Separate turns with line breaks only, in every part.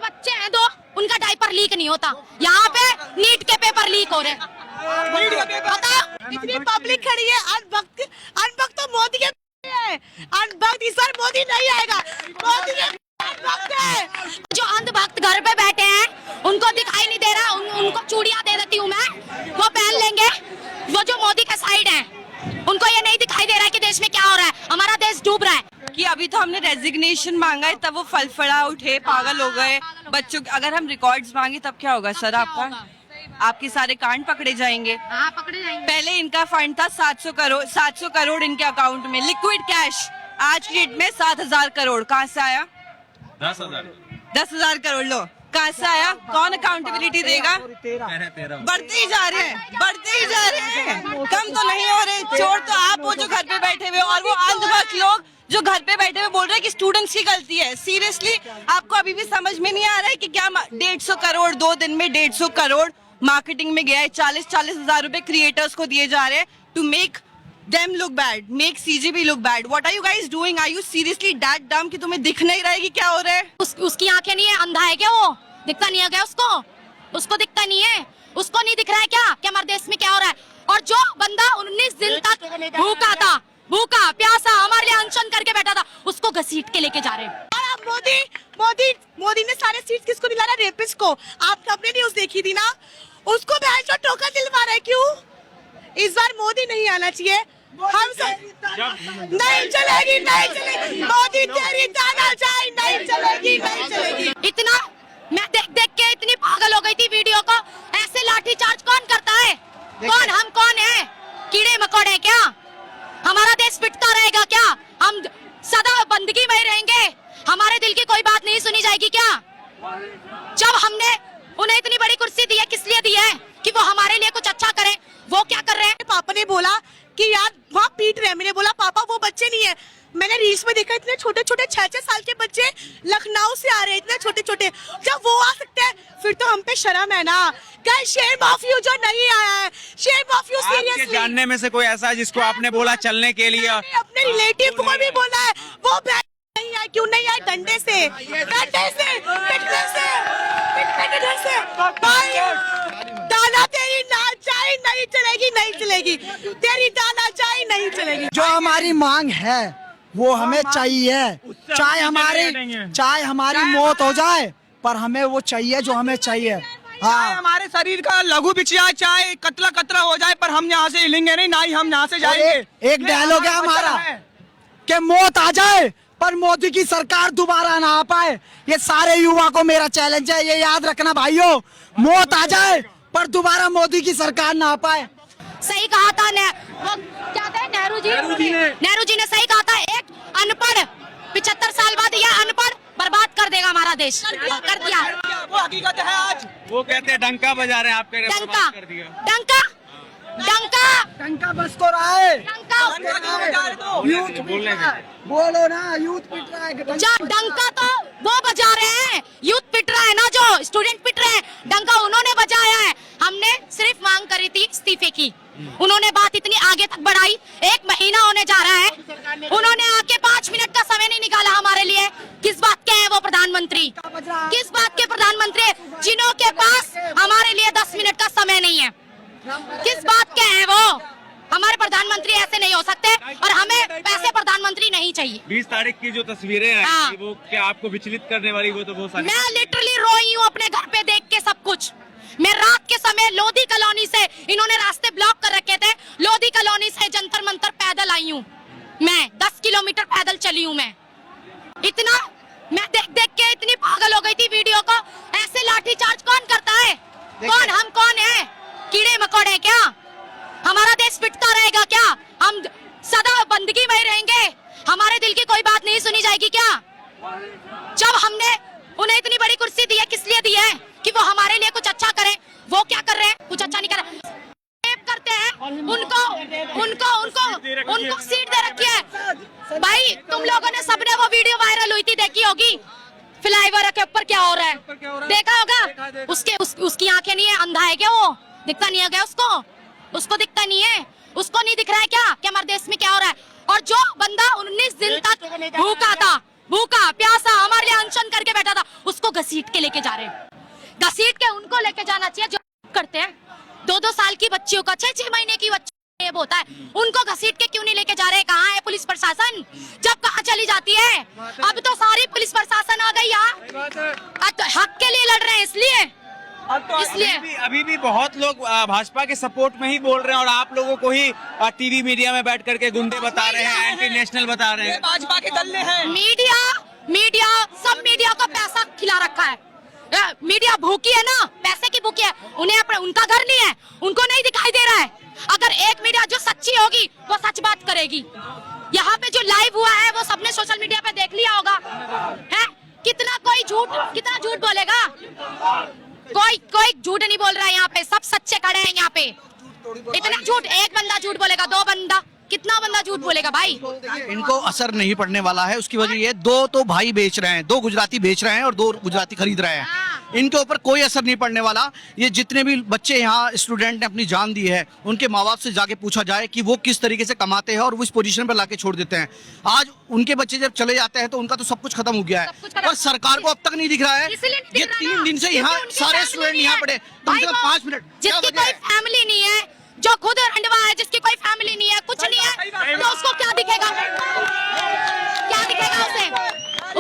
बच्चे हैं दो, उनका डायपर लीक नहीं होता। यहाँ पे नीट के पेपर लीक हो रहे।
इतनी पब्लिक खड़ी है, अनभक्त तो मोदी के है। अनभक्त इस बार मोदी नहीं आएगा, मोदी के अनभक्त है।
जो अंधभक्त घर पे बैठे हैं उनको दिखाई नहीं दे रहा, उनको चूड़ियां दे देती हूँ मैं, वो पहन लेंगे। वो जो मोदी का साइड है उनको ये नहीं दिखाई दे रहा है कि देश में क्या हो रहा है, हमारा देश डूब रहा है।
कि अभी तो हमने रेजिग्नेशन मांगा है तब वो फड़फड़ा उठे, पागल हो गए बच्चों। अगर हम रिकॉर्ड्स मांगे तब क्या होगा सर? आपके सारे कांड पकड़े जाएंगे।
पकड़े जाएंगे।
पहले इनका फंड था 700 करोड़ इनके अकाउंट में लिक्विड कैश। आज की डेट में 7,000 करोड़ कहाँ से आया? 10,000 करोड़ लो कहाँ से आया? कौन अकाउंटेबिलिटी देगा? बढ़ते ही जा रहे हैं, कम तो नहीं हो रहे। चोर तो आप हो जो घर पे बैठे हुए, और वो अंधभक्त लोग जो घर पे बैठे हुए बोल रहे हैं कि स्टूडेंट्स की गलती है। सीरियसली आपको अभी भी समझ में नहीं आ रहा है कि क्या 150 करोड़ 2 दिन में 150 करोड़ मार्केटिंग में गया है। 40 हजार रुपए क्रिएटर्स को दिए जा रहे हैं to make them look bad, make CGP look bad. What are you guys doing? Are you seriously that dumb कि तुम्हें दिख नहीं रहा है कि क्या हो रहा है?
उसकी आंखें नहीं है, अंधा है क्या? वो दिखता नहीं है क्या उसको दिखता नहीं है? उसको नहीं दिख रहा है क्या कि हमारे देश में क्या हो रहा है? और जो बंदा 19 दिन तक भूखा प्यासा हमारे लिए अनशन करके बैठा था, उसको घसीट के लेके जा रहे हैं।
मोदी ने सारे सीट किसको दिला रहा है? रेपिस्ट को। आपने अपने न्यूज देखी थी ना, उसको भैंस टोकन दिलवा रहे। क्यों? इस बार मोदी नहीं आना चाहिए। हम सब नहीं चलेगी मोदी तेरी तानाशाही नहीं चलेगी।
इतना मैं देख के इतनी पागल हो गई थी वीडियो को। ऐसे लाठी चार्ज कौन करता है? हम कौन है? कीड़े मकोड़े क्या? हमारा देश पिटता रहेगा क्या? हम सदा बंदगी में ही रहेंगे? हमारे दिल की कोई बात नहीं सुनी जाएगी क्या? जब हमने उन्हें इतनी बड़ी कुर्सी दी है, किस लिए दी है? कि वो हमारे लिए कुछ अच्छा करें। वो क्या कर रहे हैं?
पापा ने बोला कि यार वहाँ पीट रहे हैं। मैंने बोला पापा वो बच्चे नहीं है। मैंने रील्स में देखा इतने छोटे 6-6 साल के बच्चे लखनऊ से आ रहे हैं, इतने छोटे। जब वो आ सकते हैं फिर तो हम पे शर्म है ना। गाइस शेम ऑफ यू जो नहीं आया है, शेम ऑफ यू सीरियसली।
आपके जानने में से कोई ऐसा है जिसको आपने बोला चलने के लिए?
अपने रिलेटिव को भी बोला है, वो नहीं आए। क्यों नहीं आए? डंडे से दाना तेरी नाचाई नहीं चलेगी तेरी दानाचाई नहीं चलेगी।
जो हमारी मांग है वो हमें चाहिए, चाहे हमारी मौत हो जाए पर हमें वो चाहिए जो हमें चाहिए।
चाहे हमारे शरीर का लघु बिछ जाए, चाहे कतरा हो जाए, पर हम यहाँ से हिलेंगे नहीं, ना ही हम यहाँ से जाएंगे।
एक डायलॉग है हमारा कि मौत आ जाए पर मोदी की सरकार दोबारा ना आ पाए। ये सारे युवा को मेरा चैलेंज है, ये याद रखना भाइयों। मौत आ जाए पर दोबारा मोदी की सरकार ना आ पाए।
सही कहा था वो क्या था नेहरू जी ने सही कहा था। एक अनपढ़ 75 साल बाद यह अनपढ़ बर्बाद कर देगा हमारा देश। कर दिया।
वो हकीकत है। आज
वो कहते हैं डंका बजा रहे हैं, आप कह रहे हैं बर्बाद कर दिया।
डंका बस को रहा है। बोलो ना, यूथ पिट रहा है।
डंका तो वो बजा रहे हैं, यूथ पिट रहा है ना, जो स्टूडेंट पिट रहे हैं, डंका उन्होंने बजाया है। हमने सिर्फ मांग करी थी इस्तीफे की, उन्होंने बात इतनी आगे तक बढ़ाई। 1 महीना होने जा रहा है, उन्होंने आके 5 मिनट का समय नहीं निकाला हमारे लिए। किस बात के हैं वो प्रधानमंत्री? किस बात के प्रधानमंत्री जिन्हों के पास हमारे लिए 10 मिनट का समय नहीं है? किस बात के हैं वो? हमारे प्रधानमंत्री ऐसे नहीं हो सकते और हमें ऐसे प्रधानमंत्री नहीं चाहिए।
20 तारीख की जो तस्वीरें हैं वो क्या आपको विचलित करने वाली? वो तो बहुत सारी।
मैं लिटरली रोई हूँ अपने घर पे देख के सब कुछ। मैं रात के समय लोधी कॉलोनी से, इन्होंने रास्ते ब्लॉक कर रखे थे, लोधी कॉलोनी से जंतर मंतर पैदल आई हूँ। मैं 10 किलोमीटर पैदल चली हूँ। मैं इतना मैं देख के इतनी पागल हो गई थी वीडियो को। ऐसे लाठी चार्ज कौन करता है? हम कौन है? कीड़े मकोड़े क्या? हमारा देश पिटता रहेगा क्या? हम सदा बंदगी में ही रहेंगे? हमारे दिल की कोई बात नहीं सुनी जाएगी क्या? जब हमने उन्हें इतनी बड़ी कुर्सी दी है, किस लिए दी है? कि वो हमारे लिए कुछ अच्छा करें। वो क्या कर रहे हैं? कुछ अच्छा नहीं कर रहे। करते हैं उनको सीट दे रखी है। भाई तुम लोगों ने सबने वो वीडियो वायरल हुई थी, देखी होगी, फ्लाईओवर के ऊपर क्या हो रहा है, देखा होगा। उसकी आंखें नहीं है, अंधा है क्या? वो दिखता नहीं है क्या उसको दिखता नहीं है? उसको नहीं दिख रहा है क्या कि हमारे देश में क्या हो रहा है? और जो बंदा 19 दिन तक भूखा प्यासा हमारे लिए अनशन करके बैठा था, उसको घसीट के लेके जा रहे हैं। घसीट के उनको लेके जाना चाहिए जो करते हैं। 2-2 साल की बच्चियों का 6-6 महीने की बच्ची होता है, उनको घसीट के क्यों नहीं लेके जा रहे? कहाँ है पुलिस प्रशासन? जब कहाँ चली जाती है? अब तो सारी पुलिस प्रशासन आ गई यार, तो हक के लिए लड़ रहे हैं इसलिए
अभी भी बहुत लोग भाजपा के सपोर्ट में ही बोल रहे हैं और आप लोगों को ही टीवी मीडिया में बैठ करके गुंडे बता रहे हैं, एंटी नेशनल बता रहे हैं।
भाजपा के दल ने है।
मीडिया सब मीडिया को पैसा खिला रखा है। मीडिया भूखी है ना, पैसे की भूखी है। उन्हें उनका घर नहीं है, उनको नहीं दिखाई दे रहा है। अगर एक मीडिया जो सच्ची होगी वो सच बात करेगी। यहाँ पे जो लाइव हुआ है वो सबने सोशल मीडिया पे देख लिया होगा, है? कितना झूठ बोलेगा? कोई झूठ नहीं बोल रहा है यहाँ पे, सब सच्चे खड़े हैं यहाँ पे। इतना झूठ, एक बंदा झूठ बोलेगा, 2 बंदा, कितना बंदा झूठ बोलेगा भाई?
इनको असर नहीं पड़ने वाला है। उसकी वजह ये 2 तो भाई बेच रहे हैं, 2 गुजराती बेच रहे हैं और 2 गुजराती खरीद रहे हैं। इनके ऊपर कोई असर नहीं पड़ने वाला। ये जितने भी बच्चे यहाँ स्टूडेंट ने अपनी जान दी है, उनके माँ बाप से जाके पूछा जाए कि वो किस तरीके से कमाते हैं और वो इस पोजीशन पर लाके छोड़ देते हैं। आज उनके बच्चे जब चले जाते हैं तो उनका तो सब कुछ खत्म हो गया है, पर सरकार को अब तक नहीं दिख रहा है। ये 3 दिन से यहाँ सारे स्टूडेंट यहाँ पढ़े, कम से कम 5 मिनट।
जिसकी कोई फैमिली नहीं है, जो खुद रंडवा है, जिसकी कोई फैमिली नहीं है, कुछ नहीं है, तो उसको क्या दिखेगा? क्या दिखेगा उसे?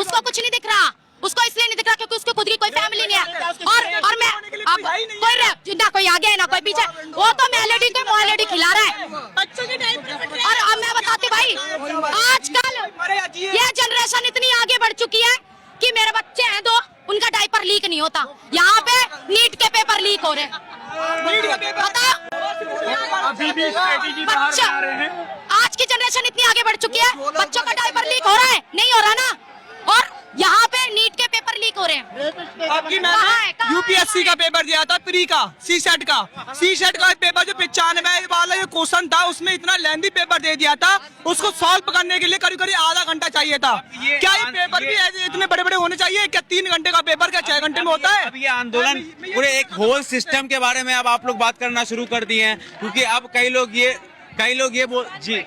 उसको कुछ नहीं दिख रहा। उसको इसलिए नहीं दिख रहा क्योंकि उसकी खुद की कोई फैमिली नहीं है। और मैं अब कोई आगे है ना कोई पीछे, वो तो मेलोडी को मोलोडी खिला रहा है। और अब मैं बताती भाई, आजकल ये जनरेशन इतनी आगे बढ़ चुकी है कि मेरे बच्चे हैं 2, उनका डायपर लीक नहीं होता। यहाँ पे नीट के पेपर लीक हो रहे हैं। आज की जनरेशन इतनी आगे बढ़ चुकी है, बच्चों का डायपर लीक हो रहा है? नहीं हो रहा ना। और यहाँ पे नीट के पेपर लीक हो रहे हैं।
आपकी मैंने यूपीएससी का पेपर दिया था, प्री का, सीसेट का पेपर जो 95 वाला जो क्वेश्चन था, उसमें इतना लेंथी पेपर दे दिया था, उसको सॉल्व करने के लिए करीब आधा घंटा चाहिए था। क्या ये पेपर भी इतने बड़े बड़े होने चाहिए? क्या 3 घंटे का पेपर क्या 6 घंटे में होता है?
अब ये आंदोलन पूरे एक होल सिस्टम के बारे में अब आप लोग बात करना शुरू कर दिए हैं, क्योंकि अब कई लोग ये जी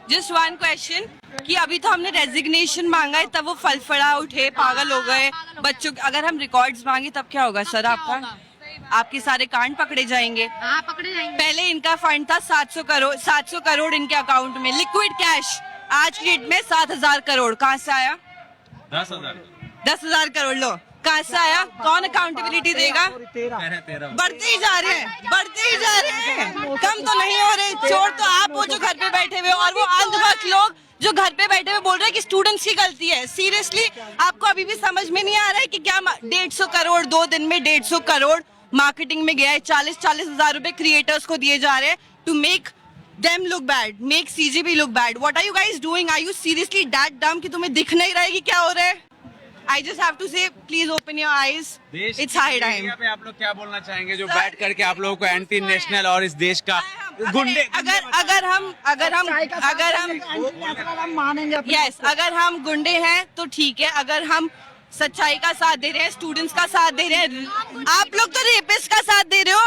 जस्ट वन क्वेश्चन कि अभी तो हमने रेजिग्नेशन मांगा है, तब वो फड़फड़ा उठे, पागल हो गए बच्चों। अगर हम रिकॉर्ड्स मांगे तब क्या होगा सर? आपके सारे कांड पकड़े जाएंगे।
पकड़े जाएंगे।
पहले इनका फंड था 700 करोड़ इनके अकाउंट में लिक्विड कैश। आज की डेट में 7,000 करोड़ कहाँ से आया? 10,000 करोड़ लो, कहाँ से आया? कौन अकाउंटेबिलिटी देगा? बढ़ते ही जा रहे हैं, कम तो नहीं हो रहे। चोर तो आप हो जो घर पे बैठे हुए, और वो अंधभक्त लोग जो घर पे बैठे हुए बोल रहे हैं कि स्टूडेंट्स की गलती है। सीरियसली आपको अभी भी समझ में नहीं आ रहा है कि क्या 150 करोड़ 2 दिन में 150 करोड़ मार्केटिंग में गया है। 40 हजार रुपए क्रिएटर्स को दिए जा रहे हैं to make them look bad, make CGP look bad. What are you guys doing? Are you seriously that dumb कि तुम्हें दिख नहीं रहा है कि क्या हो रहा है? I just have to say, please open your eyes. It's high time.
पे आप लोग क्या बोलना चाहेंगे जो बैठ करके आप लोगों को एंटी नेशनल और इस देश का गुंडे
अगर हम गुंडे हैं तो ठीक है। अगर हम सच्चाई का साथ दे रहे हैं, स्टूडेंट्स का साथ दे रहे हैं, आप लोग तो रेपिस्ट का साथ दे रहे हो।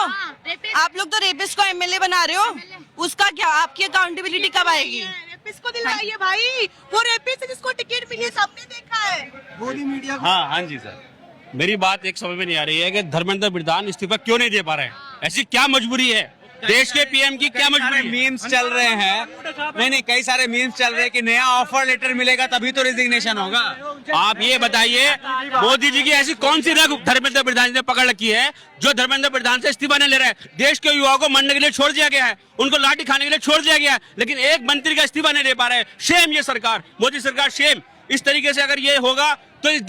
आप लोग तो रेपिस्ट को एमएलए बना रहे हो, उसका क्या? आपकी अकाउंटेबिलिटी कब आएगी?
रेपिस्ट को दिलाइए भाई, वो रेपिस्ट जिसको टिकट मिली, सबने देखा है।
मोदी मीडिया
हाँ जी सर, मेरी बात एक समझ में नहीं आ रही है कि धर्मेंद्र प्रधान इस्तीफा क्यों नहीं दे पा रहे हैं? ऐसी क्या मजबूरी है? देश के पीएम की क्या मजबूरी है?
मीम्स चल रहे हैं, नहीं कई सारे मीम्स चल रहे हैं कि नया ऑफर लेटर मिलेगा तभी तो रिजिग्नेशन होगा।
आप ये बताइए, मोदी जी की ऐसी कौन सी रग धर्मेंद्र प्रधान ने पकड़ रखी है जो धर्मेंद्र प्रधान से इस्तीफा नहीं ले रहा है? देश के युवाओं को मरने के लिए छोड़ दिया गया है, उनको लाठी खाने के लिए छोड़ दिया गया है, लेकिन एक मंत्री का इस्तीफा नहीं दे पा रहे हैं। शेम ये सरकार, मोदी सरकार, शेम। इस तरीके से अगर ये होगा तो इस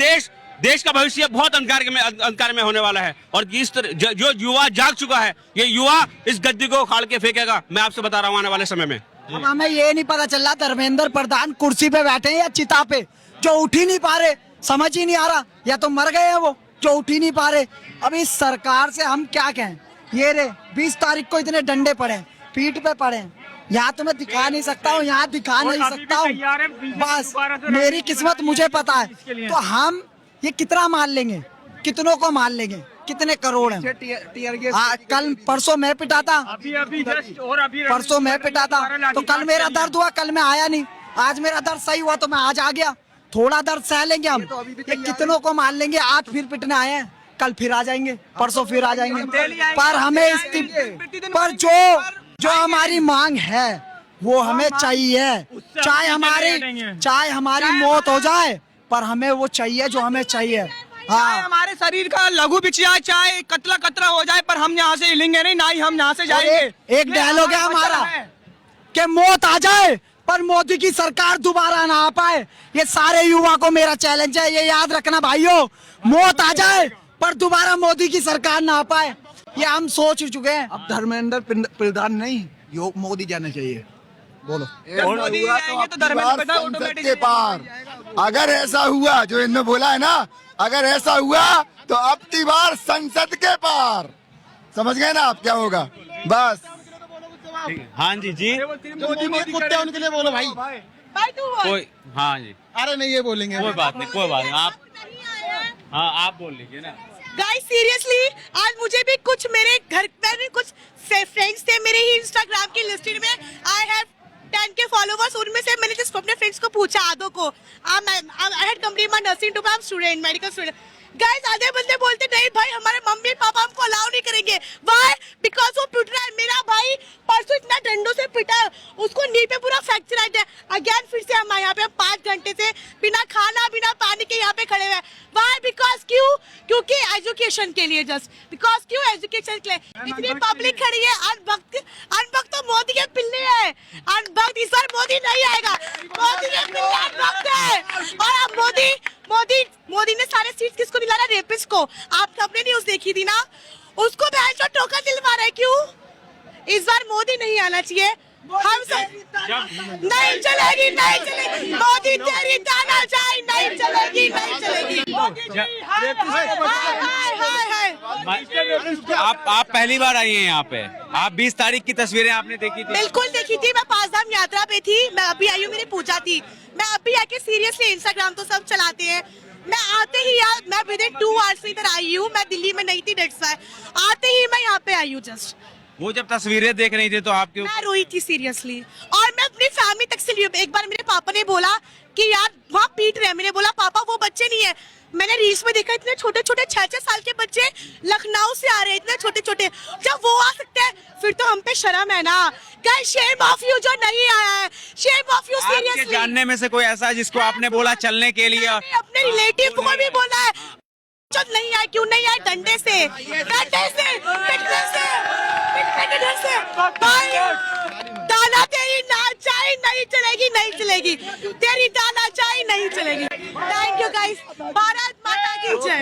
देश का भविष्य बहुत अंधकार में होने वाला है। और इस तरह जो युवा जाग चुका है, ये युवा इस गद्दी को उखाड़ के फेंकेगा, मैं आपसे बता रहा हूँ आने वाले समय में।
अब हमें ये नहीं पता चल रहा धर्मेंद्र प्रधान कुर्सी पे बैठे हैं या चिता पे, जो उठ ही नहीं पा रहे, समझ ही नहीं आ रहा, या तो मर गए हैं वो जो उठ ही नहीं पा रहे। अब इस सरकार से हम क्या कहें? ये रे 20 तारीख को इतने डंडे पड़े, पीठ पे पड़े, यहाँ तो मैं दिखा नहीं सकता हूँ, यहाँ दिखा नहीं सकता हूँ, बस मेरी किस्मत मुझे पता है। तो हम ये कितना मान लेंगे? कितनों को मान लेंगे? कितने करोड़ हैं? कल परसों मैं पिटा था, परसों मैं पिटा था, तो कल मेरा दर्द हुआ, कल मैं आया नहीं। आज मेरा दर्द सही हुआ तो मैं आज आ गया। थोड़ा दर्द सह लेंगे हम, ये कितनों को मार लेंगे। आज फिर पिटने आए हैं, कल फिर आ जाएंगे, परसों फिर आ जाएंगे। पर हमें पर जो हमारी मांग है वो हमें चाहिए, चाहे हमारी मौत हो जाए, पर हमें वो चाहिए जो हमें चाहिए।
चाहे
हाँ,
हमारे शरीर का लघु बिछ जाए, चाहे कतला कतरा हो जाए, पर हम यहाँ से हिलेंगे नहीं, ना ही हम यहाँ से जाएंगे।
एक डायलॉग है हमारा कि मौत आ जाए पर मोदी की सरकार दोबारा ना आ पाए। ये सारे युवा को मेरा चैलेंज है, ये याद रखना भाइयों, मौत आ जाए पर दोबारा मोदी की सरकार ना आ पाए। ये हम सोच चुके हैं।
अब धर्मेंद्र प्रधान नहीं, योग मोदी जाना चाहिए। बोलो।
मोदी जी आएंगे तो धर्मेंद्र प्रधान ऑटोमेटिक
के पार अगर ऐसा हुआ जो इन्होंने बोला है ना, अगर ऐसा हुआ तो अब की बार संसद के पार। समझ गए ना आप क्या होगा? बस
हाँ जी जी
मोदी कुत्ते उनके लिए बोलो भाई।
भाई तू बोल।
कोई हाँ जी
अरे नहीं, ये बोलेंगे।
कोई बात नहीं आप हाँ आप बोल लीजिए ना।
गाइस सीरियसली आज मुझे भी कुछ मेरे घर में कुछ फ्रेंड्स थे मेरे ही इंस्टाग्राम की लिस्टेड में। I have 10K followers. उनमें से मैंने जिस अपने फ्रेंड्स को पूछा, आधों को, I had complete my nursing to be student, medical student. Guys आधे बंदे बोलते नहीं भाई हमारे मम्मी पापा हमको अलाउ नहीं करेंगे। व्हाई? बिकॉज वो पिट रहा है। मेरा भाई परसों इतना डंडों से पिटा, उसको नी पे पूरा फ्रैक्चर आ गया। अगेन फिर से हम यहाँ पे 5 घंटे से बिना खाना बिना पानी के यहाँ पे खड़े हुए हैं। व्हाई? बिकॉज क्यों? क्योंकि एजुकेशन के लिए, जस्ट बिकॉज क्यों? एजुकेशन के लिए। इतनी पब्लिक खड़ी है। अनभक्त तो मोदी के पिल्ले है। अनभक्त इस बार मोदी नहीं आएगा। मोदी के पिल्ले अनभक्त है। और अब मोदी ने सारे सीट किसको दिला रहा है? रेपिस्ट को। आप सबने न्यूज देखी थी ना, उसको भैंस को टोकन दिलवा रहा है। क्यों? इस बार मोदी नहीं आना चाहिए। हम सब नहीं चलेगी, नहीं चलेगी। मोदी तेरी तानाशाही नहीं चलेगी, नहीं चलेगी।
आप पहली बार आई हैं यहाँ पे। आप 20 तारीख की तस्वीरें आपने देखी थी?
बिल्कुल देखी थी। मैं 5 धाम यात्रा पे थी। मैं अभी आई हूँ, मैंने पूछा थी। मैं अभी आके सीरियसली, इंस्टाग्राम तो सब चलाते हैं, मैं आते ही यार मैं विदिन 2 आवर्स में इधर आई हूँ। मैं दिल्ली में नहीं थी, डेट्स व्हाई आते ही मैं यहाँ पे आई हूँ। जस्ट
वो जब तस्वीरें देख रही थी तो आपके
मैं रोई थी सीरियसली। और मैं अपनी फैमिली तक से एक बार मेरे पापा ने बोला कि यार वहाँ पीट रहे हैं। मैंने बोला पापा वो बच्चे नहीं है। मैंने रील्स में देखा इतने छोटे छोटे 6-6 साल के बच्चे लखनऊ से आ रहे हैं, इतने छोटे छोटे। जब वो आ सकते हैं फिर तो हम पे शर्म है ना। गाइस शेम ऑफ यू जो नहीं आया है, शेम ऑफ यू सीरियसली।
जानने में से कोई ऐसा है जिसको आपने बोला चलने के लिए?
अपने रिलेटिव को भी बोला है नहीं आए। क्यों नहीं आए? डंडे से, डंडे से, पिटने से, पिटने से। भाई दाना तेरी नाचाई नहीं चलेगी, नहीं चलेगी। तेरी दाना चाई नहीं चलेगी। Thank you guys. भारत माता की जय।